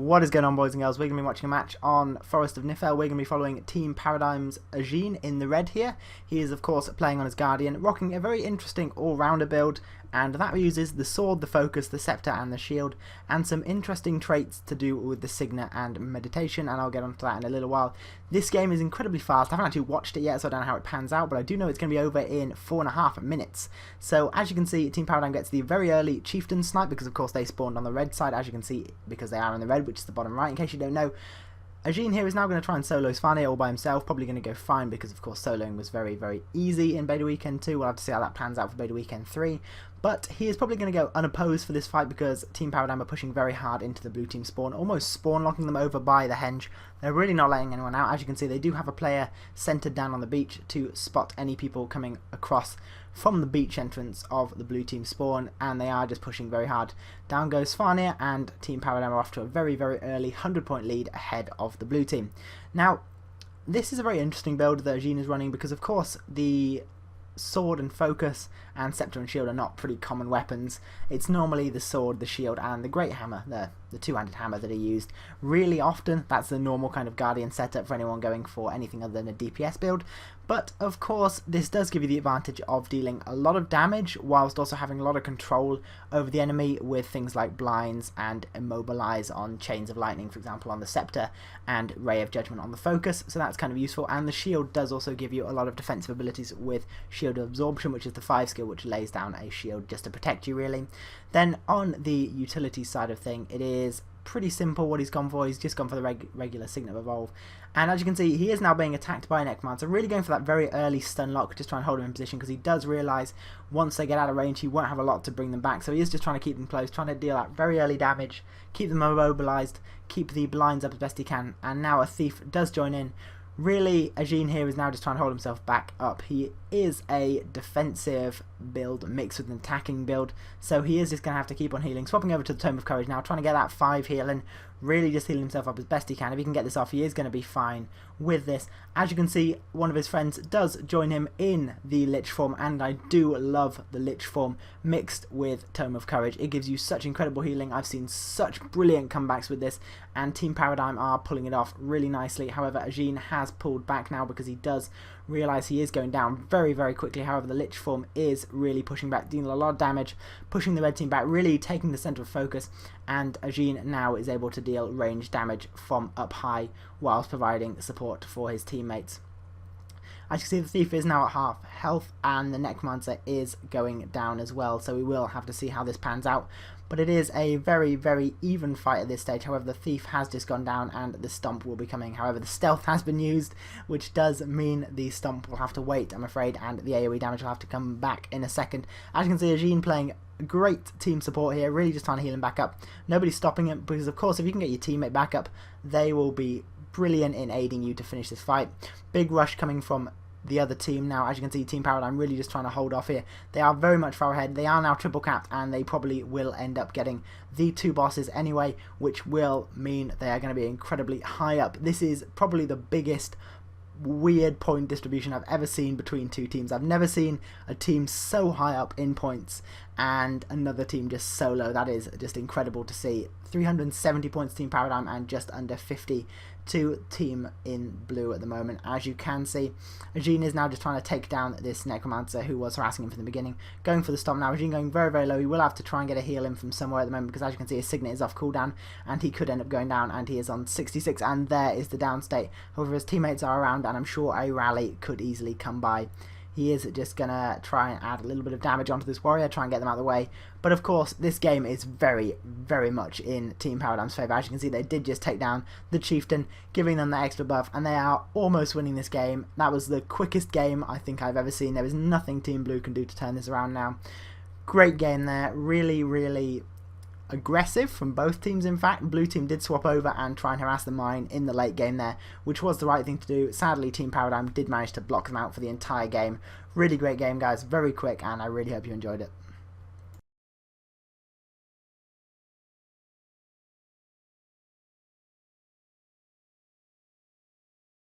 What is going on, boys and girls? We're going to be watching a match on Forest of Nifel. We're going to be following Team Paradigm's Ajin in the red here. He is, of course, playing on his Guardian, rocking a very interesting all-rounder build, and that uses the sword, the focus, the scepter, and the shield, and some interesting traits to do with the Signet and meditation, and I'll get onto that in a little while. This game is incredibly fast. I haven't actually watched it yet, so I don't know how it pans out, but I do know it's going to be over in 4.5 minutes. So, as you can see, Team Paradigm gets the very early Chieftain snipe, because of course they spawned on the red side, as you can see, because they are in the red, which is the bottom right, in case you don't know. Ajin here is now going to try and solo Svanir all by himself, probably going to go fine because of course soloing was very, very easy in Beta Weekend 2, we'll have to see how that plans out for Beta Weekend 3, but he is probably going to go unopposed for this fight because Team Paradigm are pushing very hard into the blue team spawn, almost spawn locking them over by the henge. They're really not letting anyone out. As you can see, they do have a player centered down on the beach to spot any people coming across from the beach entrance of the blue team spawn, and they are just pushing very hard. Down goes Svanir, and Team Paradigm are off to a very, very early 100-point lead ahead of the blue team. Now, this is a very interesting build that Ajin is running because, of course, the sword and focus and scepter and shield are not pretty common weapons. It's normally the sword, the shield, and the great hammer, the two-handed hammer that are used really often. That's the normal kind of Guardian setup for anyone going for anything other than a DPS build. But of course, this does give you the advantage of dealing a lot of damage whilst also having a lot of control over the enemy with things like blinds and immobilize on chains of lightning, for example, on the scepter, and ray of judgment on the focus. So that's kind of useful. And the shield does also give you a lot of defensive abilities with shield absorption, which is the 5 skill, which lays down a shield just to protect you, really. Then on the utility side of thing, it is pretty simple what he's gone for. He's just gone for the regular Signet Evolve, and as you can see, he is now being attacked by a Necromancer, really going for that very early stun lock, just trying to hold him in position because he does realise once they get out of range he won't have a lot to bring them back, so he is just trying to keep them close, trying to deal that very early damage, keep them immobilised, keep the blinds up as best he can. And now a Thief does join in. Really, Ajin here is now just trying to hold himself back up. He is a defensive build mixed with an attacking build, so he is just going to have to keep on healing. Swapping over to the Tome of Courage now, trying to get that 5 healing, really just healing himself up as best he can. If he can get this off, he is going to be fine with this. As you can see, one of his friends does join him in the Lich form, and I do love the Lich form mixed with Tome of Courage. It gives you such incredible healing. I've seen such brilliant comebacks with this, and Team Paradigm are pulling it off really nicely. However, Ajin has pulled back now because he does realise he is going down very, very quickly. However, the Lich form is really pushing back, dealing a lot of damage, pushing the red team back, really taking the centre of focus, and Ajin now is able to deal range damage from up high whilst providing support for his teammates. As you can see, the Thief is now at half health, and the Necromancer is going down as well, so we will have to see how this pans out. But it is a very, very even fight at this stage. However, the Thief has just gone down and the Stomp will be coming. However, the Stealth has been used, which does mean the Stomp will have to wait, I'm afraid, and the AoE damage will have to come back in a second. As you can see, Ajin playing great team support here, really just trying to heal him back up. Nobody's stopping him because, of course, if you can get your teammate back up, they will be brilliant in aiding you to finish this fight. Big rush coming from the other team now. As you can see, Team Paradigm really just trying to hold off here. They are very much far ahead. They are now triple capped, and they probably will end up getting the 2 bosses anyway, which will mean they are going to be incredibly high up. This is probably the biggest weird point distribution I've ever seen between 2 teams. I've never seen a team so high up in points and another team just so low. That is just incredible to see. 370 points Team Paradigm and just under 50 to Team in blue at the moment. As you can see, Ajin is now just trying to take down this Necromancer who was harassing him from the beginning. Going for the Stomp now. Ajin going very, very low. He will have to try and get a heal in from somewhere at the moment because, as you can see, his Signet is off cooldown and he could end up going down, and he is on 66, and there is the down state. However, his teammates are around, and I'm sure a rally could easily come by. He is just going to try and add a little bit of damage onto this warrior, try and get them out of the way. But of course, this game is very, very much in Team Paradigm's favour. As you can see, they did just take down the Chieftain, giving them the extra buff, and they are almost winning this game. That was the quickest game I think I've ever seen. There is nothing Team Blue can do to turn this around now. Great game there. Really, really aggressive from both teams. In fact, blue team did swap over and try and harass the mine in the late game there, which was the right thing to do. Sadly, Team Paradigm did manage to block them out for the entire game. Really great game, guys, very quick, and I really hope you enjoyed it.